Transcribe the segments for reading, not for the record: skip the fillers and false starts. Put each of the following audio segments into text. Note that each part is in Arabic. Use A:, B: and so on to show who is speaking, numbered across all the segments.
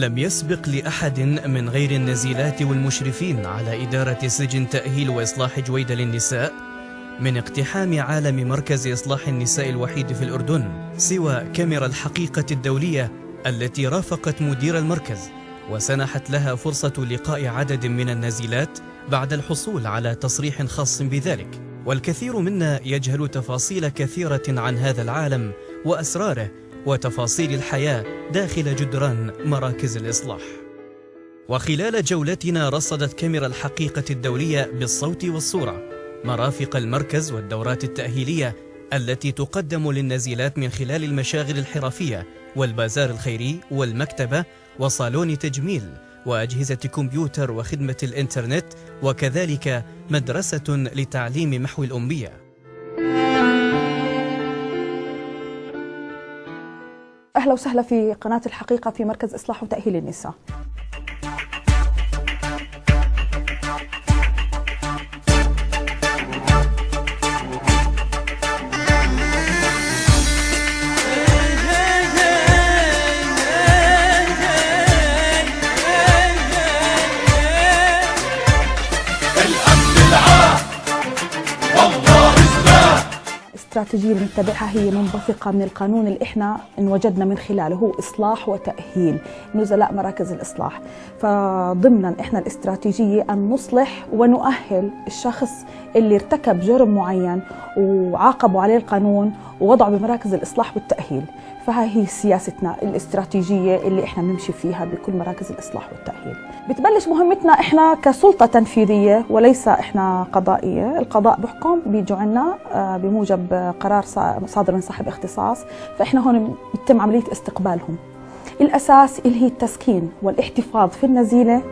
A: لم يسبق لأحد من غير النزيلات والمشرفين على إدارة سجن تأهيل وإصلاح جويدة للنساء من اقتحام عالم مركز إصلاح النساء الوحيد في الأردن سوى كاميرا الحقيقة الدولية التي رافقت مدير المركز وسنحت لها فرصة لقاء عدد من النزيلات بعد الحصول على تصريح خاص بذلك. والكثير منا يجهل تفاصيل كثيرة عن هذا العالم وأسراره وتفاصيل الحياة داخل جدران مراكز الإصلاح. وخلال جولتنا رصدت كاميرا الحقيقة الدولية بالصوت والصورة مرافق المركز والدورات التأهيلية التي تقدم للنزيلات من خلال المشاغل الحرفية والبازار الخيري والمكتبة وصالون تجميل وأجهزة كمبيوتر وخدمة الإنترنت وكذلك مدرسة لتعليم محو الأمية.
B: أهلا وسهلا في قناة الحقيقة في مركز إصلاح وتأهيل النساء. الاستراتيجية اللي نتبعها هي منبثقة من القانون اللي احنا انوجدنا من خلاله، هو إصلاح وتأهيل نزلاء مراكز الإصلاح. فضمنا احنا الاستراتيجية أن نصلح ونؤهل الشخص اللي ارتكب جرم معين وعاقبوا عليه القانون ووضعه بمراكز الإصلاح والتأهيل. فهي هي سياستنا الاستراتيجية اللي احنا بنمشي فيها بكل مراكز الإصلاح والتأهيل. بتبلش مهمتنا احنا كسلطة تنفيذية وليس احنا قضائية. القضاء بحكم بيجوا عنا بموجب قرار صادر من صاحب اختصاص، فاحنا هون بيتم عملية استقبالهم. الأساس اللي هي التسكين والاحتفاظ في النزيلة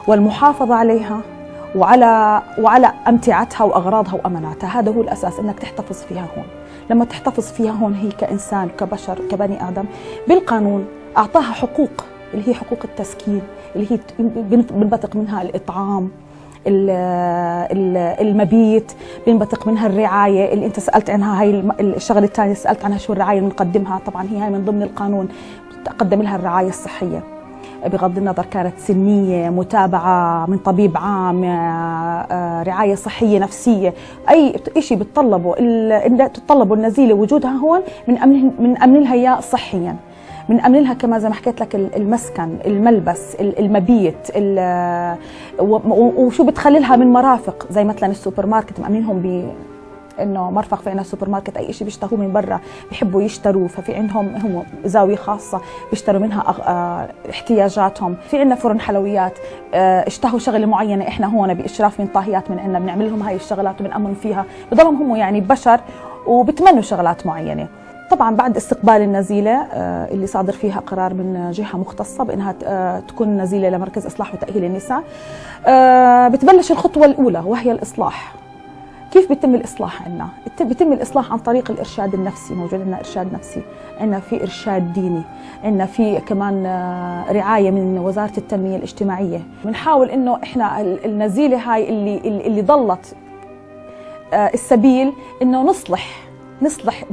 B: والمحافظة عليها وعلى أمتعتها وأغراضها وأماناتها. هذا هو الأساس، إنك تحتفظ فيها هون. لما تحتفظ فيها هون هي كإنسان كبشر كبني آدم بالقانون أعطاها حقوق اللي هي حقوق التسكين اللي هي بنبثق منها الإطعام، المبيت، بنبثق منها الرعاية اللي أنت سألت عنها. هاي الشغلة الثانية سألت عنها شو الرعاية اللي بنقدمها. طبعا هي من ضمن القانون تقدم لها الرعاية الصحية بغض النظر كانت سنية، متابعة من طبيب عام، رعاية صحية نفسية، أي شيء بتطلبوا النزيلة وجودها هون من أمن لها إياه صحيا، من أمن لها كما زي ما حكيت لك المسكن، الملبس، المبيت، وشو بتخلي لها من مرافق زي مثلا السوبر ماركت مأمنينهم انه مرفق في عنا سوبر ماركت اي شيء بيشتهوه من برا بيحبوا يشتروا، ففي عندهم هم زاويه خاصه بيشتروا منها احتياجاتهم. في عندنا فرن حلويات اشتهوا شغله معينه، احنا هون باشراف من طاهيات من عندنا بنعمل لهم هاي الشغلات وبنأمن فيها، بضلهم هم يعني بشر وبتمنوا شغلات معينه. طبعا بعد استقبال النزيله اللي صادر فيها قرار من جهه مختصه بانها تكون نزيله لمركز اصلاح وتاهيل النساء، بتبلش الخطوه الاولى وهي الاصلاح. كيف بيتم الإصلاح عندنا؟ بيتم الإصلاح عن طريق الإرشاد النفسي. موجود عندنا إرشاد نفسي، عندنا في إرشاد ديني، عندنا في كمان رعاية من وزارة التنمية الاجتماعية. بنحاول إنه إحنا النزيلة هاي اللي ضلت السبيل إنه نصلح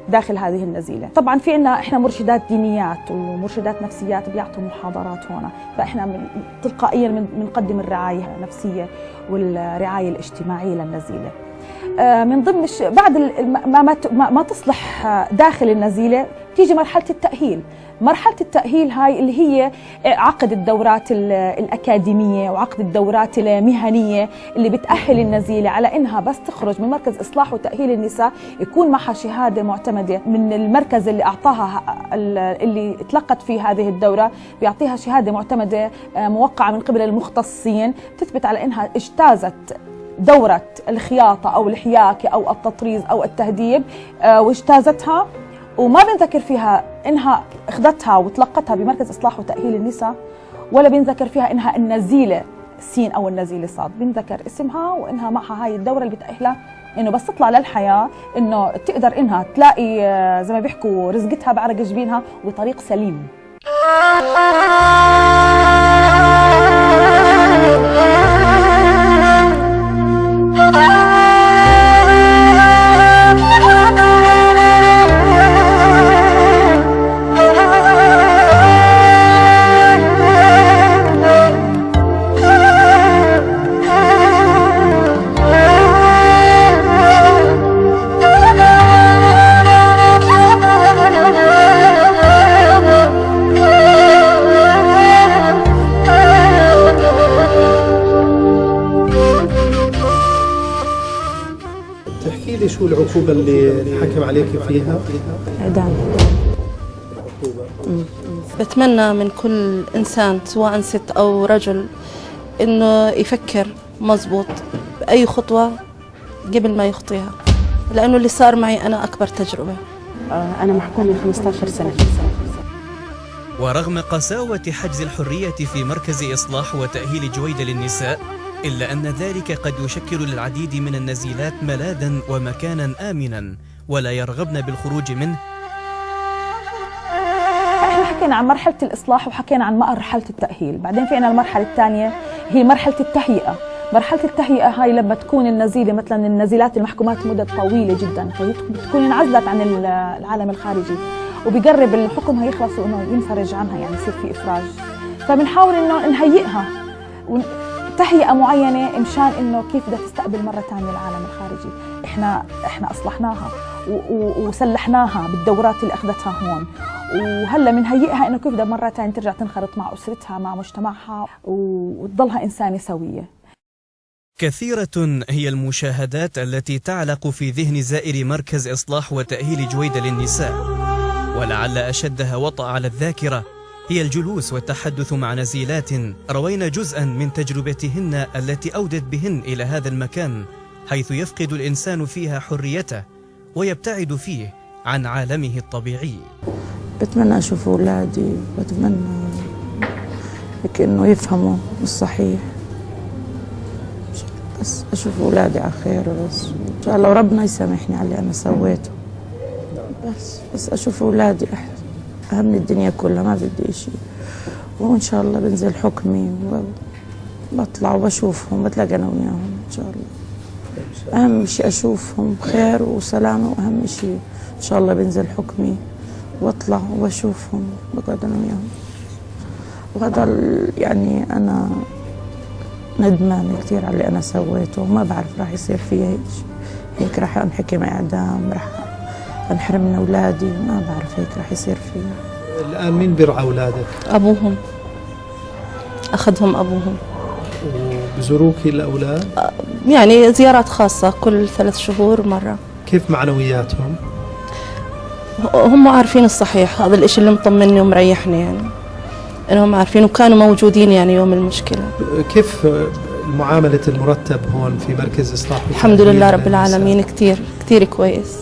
B: داخل هذه النزيلة. طبعا في عنا احنا مرشدات دينيات ومرشدات نفسيات بيعطوا محاضرات هنا، فاحنا تلقائيا بنقدم الرعاية النفسية والرعاية الاجتماعية للنزيلة. من ضمن بعد ما تصلح داخل النزيلة تيجي مرحلة التأهيل. مرحلة التأهيل هاي اللي هي عقد الدورات الأكاديمية وعقد الدورات المهنية اللي بتأهل النزيلة على إنها بس تخرج من مركز إصلاح وتأهيل النساء يكون معها شهادة معتمدة من المركز اللي أعطاها اللي تلقت فيه هذه الدورة، بيعطيها شهادة معتمدة موقعة من قبل المختصين تثبت على إنها اجتازت دورة الخياطة أو الحياكة أو التطريز أو التهذيب واجتازتها، وما بنذكر فيها إنها أخذتها وتلقتها بمركز إصلاح وتأهيل النساء، ولا بنذكر فيها إنها النزيلة سين أو النزيلة صاد. بنذكر اسمها وإنها معها هاي الدورة اللي بتأهلها إنه بس تطلع للحياة إنه تقدر إنها تلاقي زي ما بيحكوا رزقتها بعرق جبينها وبطريق سليم.
C: قلتي شو العقوبة اللي حكم عليك فيها؟
D: إعدام. بتمنى من كل إنسان سواء ست أو رجل إنه يفكر مزبوط بأي خطوة قبل ما يخطيها، لأنه اللي صار معي أنا أكبر تجربة.
E: أنا محكومة 15 سنة.
A: ورغم قساوة حجز الحرية في مركز إصلاح وتأهيل جويدة للنساء، إلا أن ذلك قد يشكل للعديد من النزيلات ملاذا ومكانا آمنا ولا يرغبن بالخروج منه.
B: احنا حكينا عن مرحلة الإصلاح وحكينا عن مرحلة التأهيل، بعدين في عنا المرحلة الثانية هي مرحلة التهيئة. مرحلة التهيئة هاي لما تكون النزيلة مثلا النزيلات المحكومات مدة طويلة جدا، فبتكون انعزلت عن العالم الخارجي وبيقرب الحكم هيخلص وانه ينفرج عنها، يعني يصير في إفراج. فبنحاول انه نهيئها تهيئة معينة مشان انه كيف بدها تستقبل مرة ثانية العالم الخارجي. احنا اصلحناها وسلحناها بالدورات اللي اخذتها هون، وهلا بنهيئها انه كيف بدها مرة ثانية ترجع تنخرط مع اسرتها مع مجتمعها وتضلها انسانة سوية.
A: كثيرة هي المشاهدات التي تعلق في ذهن زائر مركز إصلاح وتأهيل جويدة للنساء، ولعل أشدها وطأ على الذاكرة هي الجلوس والتحدث مع نزيلات روين جزءا من تجربتهن التي أودت بهن إلى هذا المكان، حيث يفقد الإنسان فيها حريته ويبتعد فيه عن عالمه الطبيعي.
D: بتمنى أشوف أولادي، بتمنى إنه يفهموا الصحيح، بس أشوف أولادي على خير، بس إن شاء الله وربنا يسامحني على اللي أنا سويته. بس أشوف أولادي أهم من الدنيا كلها، ما بدي شيء. وإن شاء الله بنزل حكمي وبطلع وبشوفهم، بتلاقى أنا وياهم إن شاء الله. أهم شيء أشوفهم بخير وسلامة، وأهم شيء إن شاء الله بنزل حكمي واطلع وبشوفهم، بقعد أنا وياهم. وهذا يعني أنا ندمانة كثير على اللي أنا سويته، وما بعرف راح يصير فيها هيك راح أنحكم إعدام، راح أنحرم من أولادي، ما بعرف هيك راح يصير فيها.
C: الآن مين بيرعى أولادك؟
D: أبوهم، أخذهم أبوهم.
C: وبزوروكي الأولاد؟
D: يعني زيارات خاصة كل 3 شهور مرة.
C: كيف معنوياتهم؟
D: هم عارفين الصحيح، هذا الإشي اللي مطمني ومريحني، يعني إنهم عارفين وكانوا موجودين يعني يوم المشكلة.
C: كيف معاملة المرتب هون في مركز إصلاح؟
D: الحمد لله رب العالمين، كتير كتير كويس.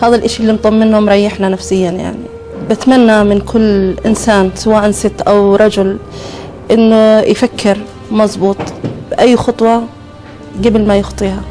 D: هذا الإشي اللي مطمنه ومريحنا نفسيا. يعني بتمنى من كل إنسان سواء ست أو رجل إنه يفكر مزبوط بأي خطوة قبل ما يخطيها.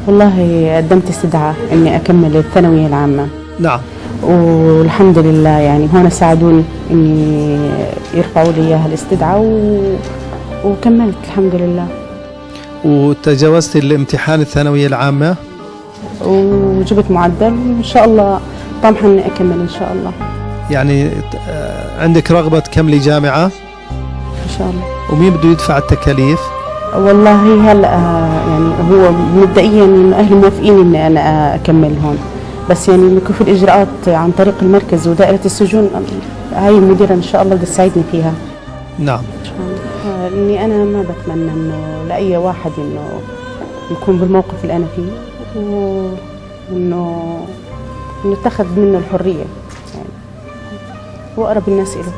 E: والله قدمت استدعاء إني أكمل الثانوية العامة.
C: نعم.
E: والحمد لله يعني هون ساعدوني إني يرفعوا لي إياها الاستدعاء وكملت الحمد لله.
C: وتجاوزت الامتحان الثانوية العامة؟
E: وجبت معدل، وإن شاء الله طمحا إني أكمل إن شاء الله.
C: يعني عندك رغبة تكملي جامعة؟
E: إن شاء الله.
C: ومين بده يدفع التكاليف؟
E: والله هلا يعني هو مبدئيا إنه أهلي موافقين إني أنا أكمل هون، بس يعني كيف الإجراءات عن طريق المركز ودائرة السجون، هاي المديرة إن شاء الله بدها تساعدني فيها.
C: نعم.
E: إني أنا ما بتمنى إنه لأي واحد إنه يكون بالموقف اللي أنا فيه، وإنه اتخذ منه الحرية، يعني هو أقرب الناس إله.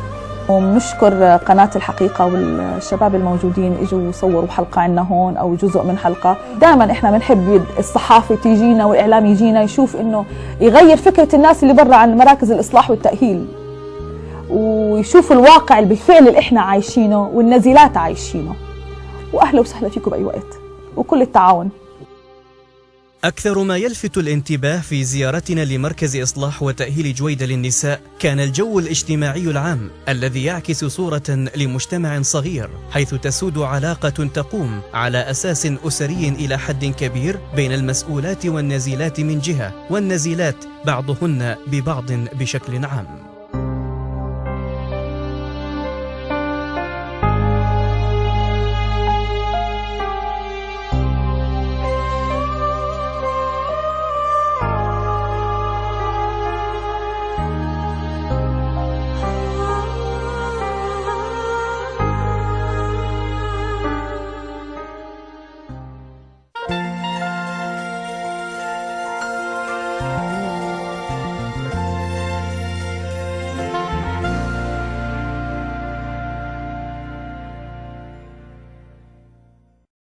B: وبنشكر قناة الحقيقة والشباب الموجودين اجوا وصوروا حلقة عنا هون أو جزء من حلقة. دائما احنا بنحب الصحافة تيجينا والإعلام يجينا يشوف إنه يغير فكرة الناس اللي برا عن مراكز الإصلاح والتأهيل، ويشوفوا الواقع بالفعل اللي احنا عايشينه والنزيلات عايشينه. وأهلا وسهلا فيكم بأي وقت، وكل التعاون.
A: أكثر ما يلفت الانتباه في زيارتنا لمركز إصلاح وتأهيل جويدة للنساء كان الجو الاجتماعي العام الذي يعكس صورة لمجتمع صغير، حيث تسود علاقة تقوم على أساس أسري إلى حد كبير بين المسؤولات والنزيلات من جهة، والنزيلات بعضهن ببعض بشكل عام.